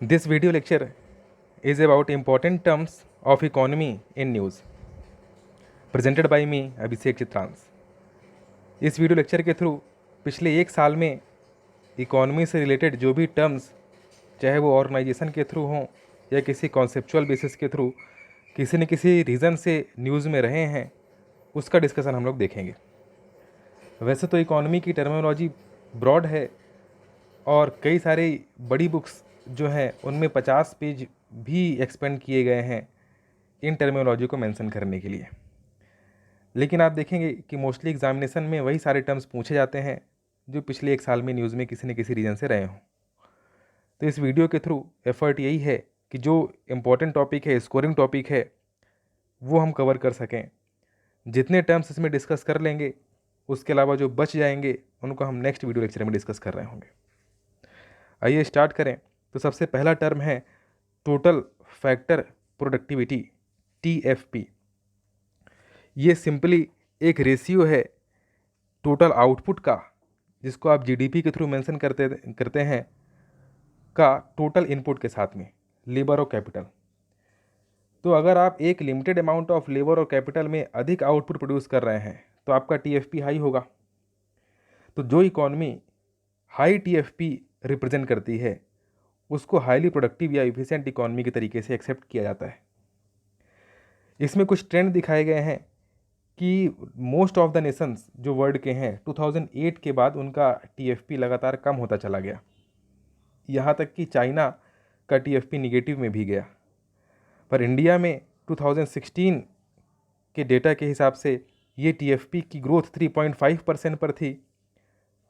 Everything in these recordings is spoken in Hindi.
This video lecture is about important terms of economy in news, presented by me अभिषेक चित्रांश। इस वीडियो लेक्चर के थ्रू पिछले एक साल में इकोनॉमी से रिलेटेड जो भी टर्म्स, चाहे वो ऑर्गेनाइजेशन के थ्रू हों या किसी कॉन्सेप्चुअल बेसिस के थ्रू किसी न किसी रीज़न से न्यूज़ में रहे हैं, उसका डिस्कशन हम लोग देखेंगे। वैसे तो इकोनॉमी की टर्मिनोलॉजी ब्रॉड है और कई सारी बड़ी बुक्स जो हैं उनमें 50 पेज भी एक्सपेंड किए गए हैं इन टर्मिनोलॉजी को मेंशन करने के लिए। लेकिन आप देखेंगे कि मोस्टली एग्जामिनेशन में वही सारे टर्म्स पूछे जाते हैं जो पिछले एक साल में न्यूज़ में किसी न किसी रीज़न से रहे हों। तो इस वीडियो के थ्रू एफर्ट यही है कि जो इम्पोर्टेंट टॉपिक है, स्कोरिंग टॉपिक है, वो हम कवर कर सकें। जितने टर्म्स इसमें डिस्कस कर लेंगे, उसके अलावा जो बच जाएंगे उनको हम नेक्स्ट वीडियो लेक्चर में डिस्कस कर रहे होंगे। आइए स्टार्ट करें। तो सबसे पहला टर्म है टोटल फैक्टर प्रोडक्टिविटी, TFP। ये सिंपली एक रेशियो है टोटल आउटपुट का, जिसको आप GDP के थ्रू मेंशन करते हैं, का टोटल इनपुट के साथ में लेबर और कैपिटल। तो अगर आप एक लिमिटेड अमाउंट ऑफ लेबर और कैपिटल में अधिक आउटपुट प्रोड्यूस कर रहे हैं तो आपका TFP हाई होगा। तो जो इकॉनमी हाई TFP रिप्रेजेंट करती है उसको हाईली प्रोडक्टिव या इफिशिएंट इकॉनमी के तरीके से एक्सेप्ट किया जाता है। इसमें कुछ ट्रेंड दिखाए गए हैं कि मोस्ट ऑफ द नेशंस जो वर्ल्ड के हैं 2008 के बाद उनका TFP लगातार कम होता चला गया। यहाँ तक कि चाइना का TFP निगेटिव में भी गया। पर इंडिया में 2016 के डेटा के हिसाब से ये TFP की ग्रोथ 3.5% पर थी,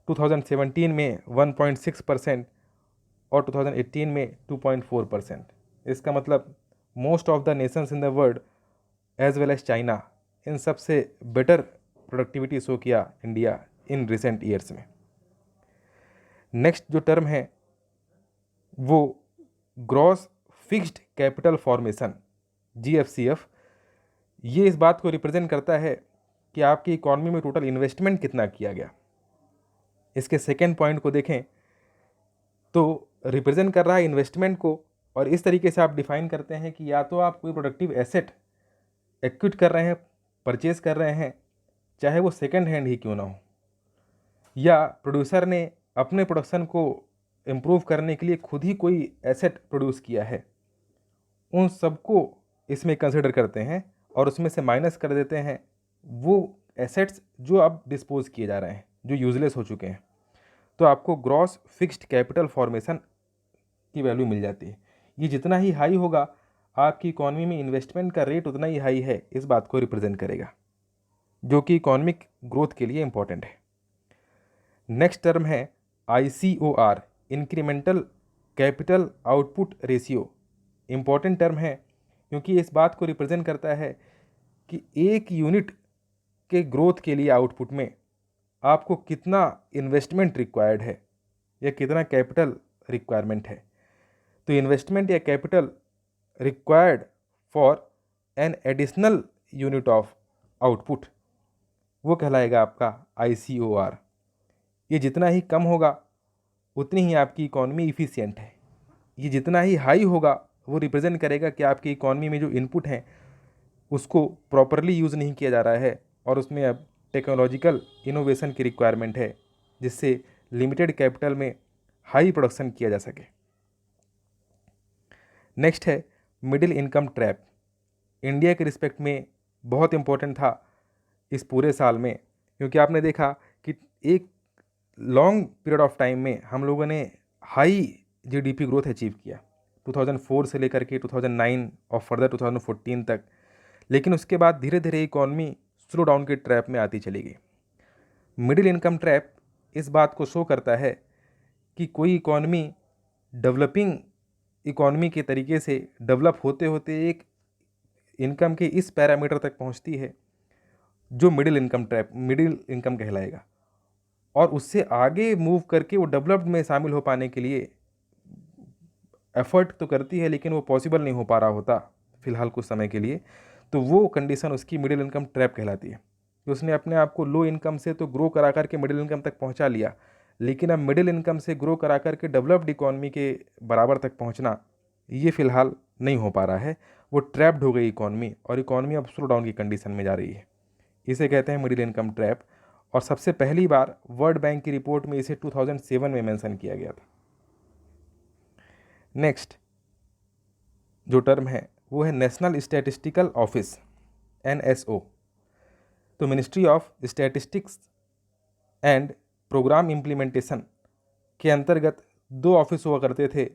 2017 में 1.6% और 2018 में 2.4%। इसका मतलब most of the nations in the world as well as China, इन सब से बेटर प्रोडक्टिविटी शो किया इंडिया इन रिसेंट ईयर्स में। नेक्स्ट जो टर्म है वो gross fixed capital formation, GFCF। ये इस बात को रिप्रेजेंट करता है कि आपकी इकॉनमी में टोटल इन्वेस्टमेंट कितना किया गया। इसके सेकेंड पॉइंट को देखें तो रिप्रेजेंट कर रहा है इन्वेस्टमेंट को, और इस तरीके से आप डिफाइन करते हैं कि या तो आप कोई प्रोडक्टिव एसेट एक्विट कर रहे हैं, परचेज कर रहे हैं, चाहे वो सेकेंड हैंड ही क्यों ना हो, या प्रोड्यूसर ने अपने प्रोडक्शन को इम्प्रूव करने के लिए खुद ही कोई एसेट प्रोड्यूस किया है। उन सबको इसमें कंसिडर करते हैं और उसमें से माइनस कर देते हैं वो एसेट्स जो अब डिस्पोज किए जा रहे हैं, जो यूजलेस हो चुके हैं। तो आपको ग्रॉस फिक्स्ड कैपिटल फॉर्मेशन की वैल्यू मिल जाती है। ये जितना ही हाई होगा आपकी इकॉनमी में इन्वेस्टमेंट का रेट उतना ही हाई है, इस बात को रिप्रेजेंट करेगा, जो कि इकोनॉमिक ग्रोथ के लिए इंपॉर्टेंट है। नेक्स्ट टर्म है ICOR, incremental capital output ratio. Important term है क्योंकि इस बात को रिप्रेजेंट करता है कि एक यूनिट के ग्रोथ के लिए आउटपुट में आपको कितना इन्वेस्टमेंट रिक्वायर्ड है या कितना कैपिटल रिक्वायरमेंट है। तो इन्वेस्टमेंट या capital required for an additional unit of output, वो कहलाएगा आपका ICOR। ये जितना ही कम होगा उतनी ही आपकी इकॉनमी इफ़िशिएंट है। ये जितना ही हाई होगा वो रिप्रेजेंट करेगा कि आपकी इकॉनमी में जो इनपुट हैं उसको प्रॉपरली यूज़ नहीं किया जा रहा है और उसमें अब टेक्नोलॉजिकल इनोवेशन की रिक्वायरमेंट है, जिससे लिमिटेड कैपिटल में हाई प्रोडक्शन किया जा सके। नेक्स्ट है मिडिल इनकम ट्रैप। इंडिया के रिस्पेक्ट में बहुत इंपॉर्टेंट था इस पूरे साल में, क्योंकि आपने देखा कि एक लॉन्ग पीरियड ऑफ टाइम में हम लोगों ने हाई GDP ग्रोथ अचीव किया 2004 से लेकर के 2009 और फर्दर 2014 तक। लेकिन उसके बाद धीरे धीरे इकॉनमी स्लो डाउन के ट्रैप में आती चली गई। मिडिल इनकम ट्रैप इस बात को शो करता है कि कोई इकॉनमी डेवलपिंग इकॉनमी के तरीके से डेवलप होते होते एक इनकम के इस पैरामीटर तक पहुंचती है जो मिडिल इनकम कहलाएगा, और उससे आगे मूव करके वो डेवलप्ड में शामिल हो पाने के लिए एफर्ट तो करती है, लेकिन वो पॉसिबल नहीं हो पा रहा होता फिलहाल कुछ समय के लिए। तो वो कंडीशन उसकी मिडिल इनकम ट्रैप कहलाती है कि उसने अपने आप को लो इनकम से तो ग्रो करा करके मिडिल इनकम तक पहुंचा लिया, लेकिन अब मिडिल इनकम से ग्रो करा करके डेवलप्ड इकॉनमी के बराबर तक पहुंचना ये फ़िलहाल नहीं हो पा रहा है। वो ट्रैप्ड हो गई इकॉनमी, और इकॉनमी अब स्लो डाउन की कंडीशन में जा रही है। इसे कहते हैं मिडिल इनकम ट्रैप, और सबसे पहली बार वर्ल्ड बैंक की रिपोर्ट में इसे 2007 में मेंशन किया गया था। नेक्स्ट जो टर्म है वो है नेशनल स्टैटिस्टिकल ऑफिस, NSO। तो ministry of statistics and programme implementation के अंतर्गत दो ऑफिस हुआ करते थे,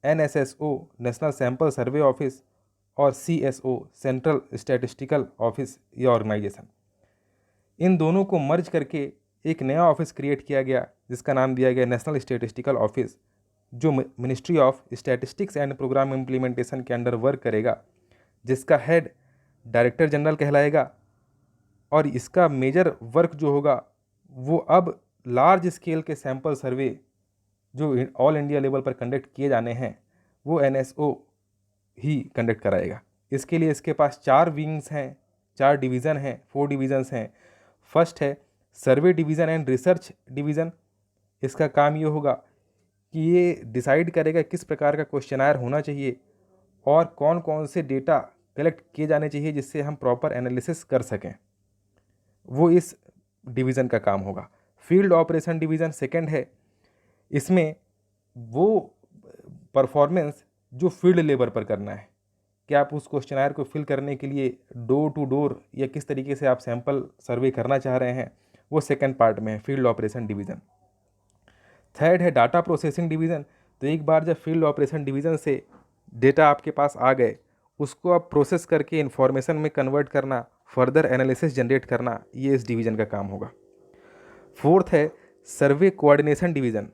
NSSO national sample survey office और CSO सेंट्रल स्टैटिस्टिकल ऑफिस, ये ऑर्गेनाइजेशन। इन दोनों को मर्ज करके एक नया ऑफिस क्रिएट किया गया जिसका नाम दिया गया नेशनल स्टैटिस्टिकल ऑफिस, जो ministry of statistics and programme implementation के अंडर वर्क करेगा, जिसका हेड डायरेक्टर जनरल कहलाएगा। और इसका मेजर वर्क जो होगा वो अब लार्ज स्केल के सैंपल सर्वे जो ऑल इंडिया लेवल पर कंडक्ट किए जाने हैं वो NSO ही कंडक्ट कराएगा। इसके लिए इसके पास 4 विंग्स हैं, 4 डिवीज़न हैं, 4 डिवीज़न्स हैं। फर्स्ट है सर्वे डिवीज़न एंड रिसर्च डिवीज़न। इसका काम ये होगा कि ये डिसाइड करेगा किस प्रकार का क्वेश्चनायर होना चाहिए और कौन कौन से डेटा कलेक्ट किए जाने चाहिए जिससे हम प्रॉपर एनालिसिस कर सकें, वो इस डिवीज़न का काम होगा। फील्ड ऑपरेशन डिवीज़न सेकंड है। इसमें वो परफॉर्मेंस जो फील्ड लेवल पर करना है, कि आप उस क्वेश्चनायर को फिल करने के लिए डोर टू डोर या किस तरीके से आप सैंपल सर्वे करना चाह रहे हैं, वो सेकंड पार्ट में है, फील्ड ऑपरेशन डिवीज़न। थर्ड है डाटा प्रोसेसिंग डिवीज़न। तो एक बार जब फील्ड ऑपरेशन डिवीज़न से डेटा आपके पास आ गए, उसको आप प्रोसेस करके इंफॉर्मेशन में कन्वर्ट करना, फर्दर एनालिसिस जनरेट करना, ये इस डिवीज़न का काम होगा। फोर्थ है सर्वे कोऑर्डिनेशन डिवीज़न।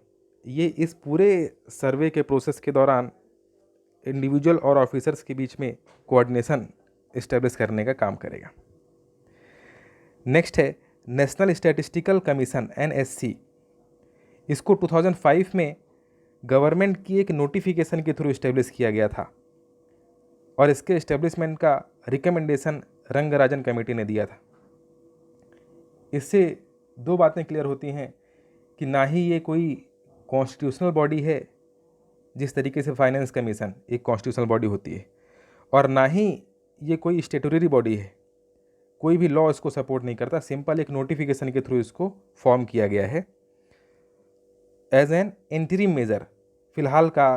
ये इस पूरे सर्वे के प्रोसेस के दौरान इंडिविजुअल और ऑफिसर्स के बीच में कोऑर्डिनेशन इस्टेब्लिश करने का काम करेगा। नेक्स्ट है नेशनल स्टैटिस्टिकल कमीशन, NSC। इसको 2005 में गवर्नमेंट की एक नोटिफिकेशन के थ्रू इस्टेब्लिश किया गया था, और इसके इस्टेब्लिशमेंट का रिकमेंडेशन रंगराजन कमेटी ने दिया था। इससे 2 बातें क्लियर होती हैं कि ना ही ये कोई कॉन्स्टिट्यूशनल बॉडी है जिस तरीके से फाइनेंस कमीशन एक कॉन्स्टिट्यूशनल बॉडी होती है, और ना ही ये कोई स्टेटूटरी बॉडी है, कोई भी लॉ इसको सपोर्ट नहीं करता। सिंपल एक नोटिफिकेशन के थ्रू इसको फॉर्म किया गया है एज एन इंटरिम मेजर, फिलहाल का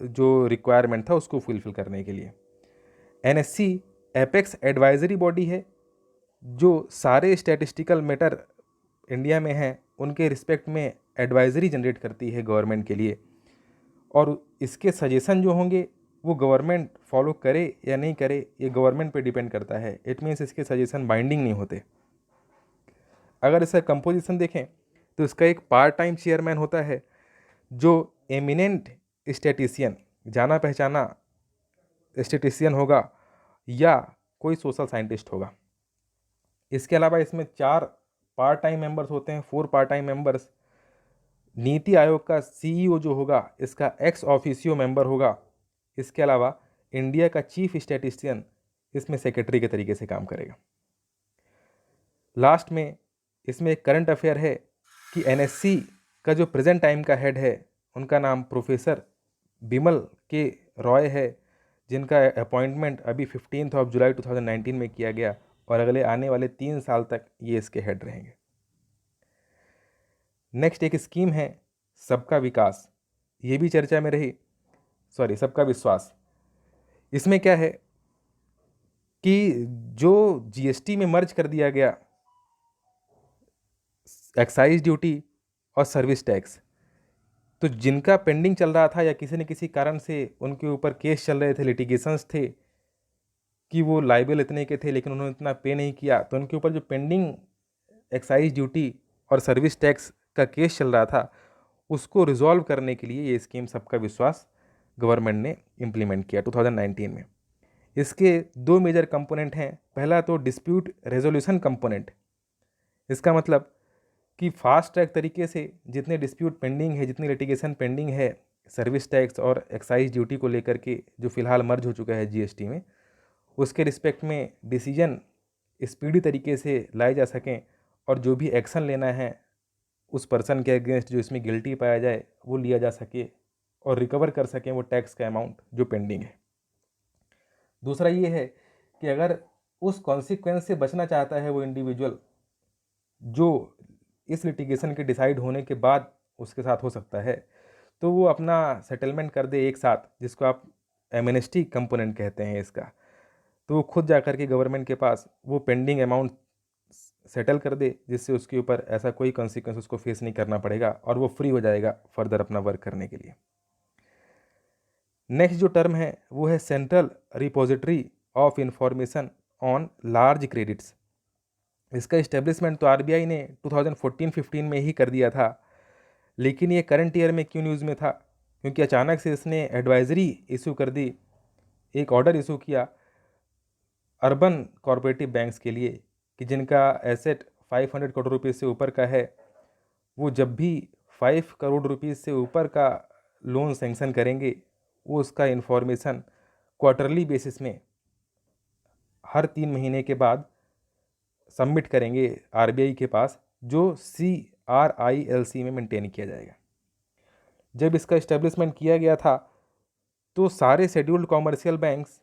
जो रिक्वायरमेंट था उसको फुलफिल करने के लिए। NSC एपेक्स एडवाइजरी बॉडी है जो सारे स्टैटिस्टिकल मैटर इंडिया में हैं उनके रिस्पेक्ट में एडवाइजरी जनरेट करती है गवर्नमेंट के लिए, और इसके सजेशन जो होंगे वो गवर्नमेंट फॉलो करे या नहीं करे ये गवर्नमेंट पे डिपेंड करता है। इट मीन्स इसके सजेशन बाइंडिंग नहीं होते। अगर इसका कंपोजिशन देखें तो इसका एक पार्ट टाइम चेयरमैन होता है जो एमिनेंट स्टैटिशियन, जाना पहचाना स्टैटिशियन होगा या कोई सोशल साइंटिस्ट होगा। इसके अलावा इसमें 4 पार्ट टाइम मेंबर्स होते हैं, 4 part time members. NITI Aayog का CEO जो होगा इसका एक्स ऑफिशियो मेंबर होगा। इसके अलावा इंडिया का चीफ स्टैटिस्टिशियन इसमें सेक्रेटरी के तरीके से काम करेगा। लास्ट में इसमें एक करंट अफेयर है कि NSC का जो प्रेजेंट टाइम का हेड है उनका नाम प्रोफेसर बिमल के रॉय है, जिनका अपॉइंटमेंट अभी 15 जुलाई 2019 में किया गया, और अगले आने वाले 3 साल तक ये इसके हेड रहेंगे। नेक्स्ट एक स्कीम है सबका विकास, ये भी चर्चा में रही, सबका विश्वास। इसमें क्या है कि जो GST में मर्ज कर दिया गया एक्साइज ड्यूटी और सर्विस टैक्स, तो जिनका पेंडिंग चल रहा था या किसी न किसी कारण से उनके ऊपर केस चल रहे थे, लिटिगेशंस थे कि वो लाइबल इतने के थे लेकिन उन्होंने इतना पे नहीं किया, तो उनके ऊपर जो पेंडिंग एक्साइज ड्यूटी और सर्विस टैक्स का केस चल रहा था उसको रिजॉल्व करने के लिए ये स्कीम सबका विश्वास गवर्नमेंट ने इम्प्लीमेंट किया 2019 में। इसके 2 मेजर कंपोनेंट हैं। पहला तो डिस्प्यूट रेजोल्यूशन कंपोनेंट। इसका मतलब कि फास्ट ट्रैक तरीके से जितने डिस्प्यूट पेंडिंग है, जितनी लिटिगेशन पेंडिंग है सर्विस टैक्स और एक्साइज ड्यूटी को लेकर के, जो फिलहाल मर्ज हो चुका है GST में, उसके रिस्पेक्ट में डिसीजन स्पीडी तरीके से लाए जा सकें, और जो भी एक्शन लेना है उस पर्सन के अगेंस्ट जो इसमें गिल्टी पाया जाए वो लिया जा सके और रिकवर कर सकें वो टैक्स का अमाउंट जो पेंडिंग है। दूसरा ये है कि अगर उस कॉन्सिक्वेंस से बचना चाहता है वो इंडिविजुअल जो इस लिटिगेशन के डिसाइड होने के बाद उसके साथ हो सकता है, तो वो अपना सेटलमेंट कर दे एक साथ, जिसको आप एमनेस्टी कंपोनेंट कहते हैं इसका। तो वो खुद जा कर के गवर्नमेंट के पास वो पेंडिंग अमाउंट सेटल कर दे, जिससे उसके ऊपर ऐसा कोई कॉन्सिक्वेंस उसको फेस नहीं करना पड़ेगा और वो फ्री हो जाएगा फर्दर अपना वर्क करने के लिए। नेक्स्ट जो टर्म है वो है central repository of information on large credits. इसका इस्टेब्लिशमेंट तो आरबीआई ने 2014-15 में ही कर दिया था, लेकिन ये करंट ईयर में क्यों न्यूज़ में था? क्योंकि अचानक से इसने एडवाइजरी इशू कर दी, एक ऑर्डर इशू किया अर्बन कॉरपोरेटिव बैंक्स के लिए कि जिनका एसेट 500 करोड़ रुपये से ऊपर का है, वो जब भी 5 करोड़ रुपये से ऊपर का लोन सेंक्शन करेंगे वो उसका इन्फॉर्मेशन क्वार्टरली बेसिस में हर 3 महीने के बाद सबमिट करेंगे आरबीआई के पास, जो CRILC में मेंटेन किया जाएगा। जब इसका इस्टेब्लिशमेंट किया गया था तो सारे शेड्यूल्ड कॉमर्शियल बैंक्स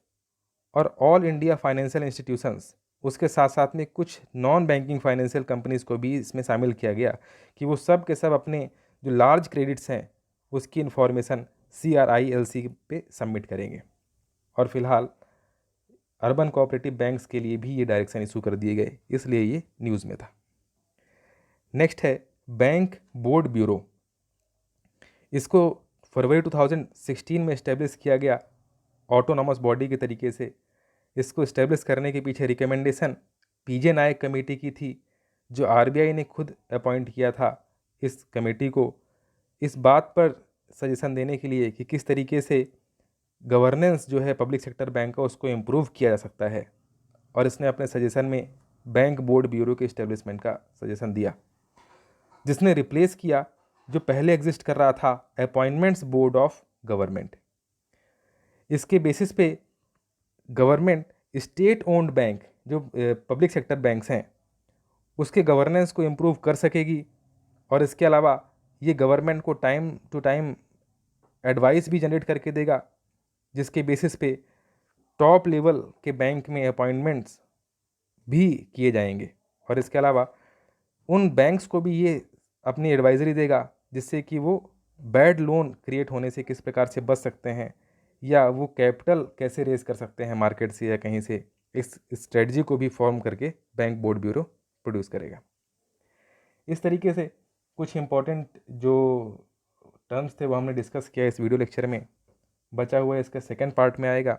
और ऑल इंडिया फाइनेंशियल इंस्टीट्यूशंस, उसके साथ साथ में कुछ नॉन बैंकिंग फाइनेंशियल कंपनीज़ को भी इसमें शामिल किया गया कि वो सब के सब अपने जो लार्ज क्रेडिट्स हैं उसकी इन्फॉर्मेशन CRILC पे सबमिट करेंगे। और फिलहाल अर्बन कोऑपरेटिव बैंक्स के लिए भी ये डायरेक्शन इशू कर दिए गए, इसलिए ये न्यूज़ में था। नेक्स्ट है बैंक बोर्ड ब्यूरो। इसको फरवरी 2016 में इस्टेब्लिश किया गया ऑटोनॉमस बॉडी के तरीके से। इसको इस्टेब्लिश करने के पीछे रिकमेंडेशन PJ नायक कमेटी की थी, जो आरबीआई ने खुद अपॉइंट किया था इस कमेटी को, इस बात पर सजेशन देने के लिए कि किस तरीके से गवर्नेंस जो है पब्लिक सेक्टर बैंक का उसको इम्प्रूव किया जा सकता है। और इसने अपने सजेशन में बैंक बोर्ड ब्यूरो के इस्टेब्लिशमेंट का सजेशन दिया, जिसने रिप्लेस किया जो पहले एग्जिस्ट कर रहा था अपॉइंटमेंट्स बोर्ड ऑफ गवर्नमेंट। इसके बेसिस पे गवर्नमेंट स्टेट ओन्ड बैंक जो पब्लिक सेक्टर बैंक्स हैं उसके गवर्नेंस को इम्प्रूव कर सकेगी। और इसके अलावा ये गवर्नमेंट को टाइम टू टाइम एडवाइस भी जनरेट करके देगा, जिसके बेसिस पे टॉप लेवल के बैंक में अपॉइंटमेंट्स भी किए जाएंगे। और इसके अलावा उन बैंक्स को भी ये अपनी एडवाइजरी देगा जिससे कि वो बैड लोन क्रिएट होने से किस प्रकार से बच सकते हैं, या वो कैपिटल कैसे रेज कर सकते हैं मार्केट से या कहीं से। इस स्ट्रेटजी को भी फॉर्म करके बैंक बोर्ड ब्यूरो प्रोड्यूस करेगा। इस तरीके से कुछ इम्पोर्टेंट जो टर्म्स थे वो हमने डिस्कस किया इस वीडियो लेक्चर में। बचा हुआ इसका सेकेंड पार्ट में आएगा।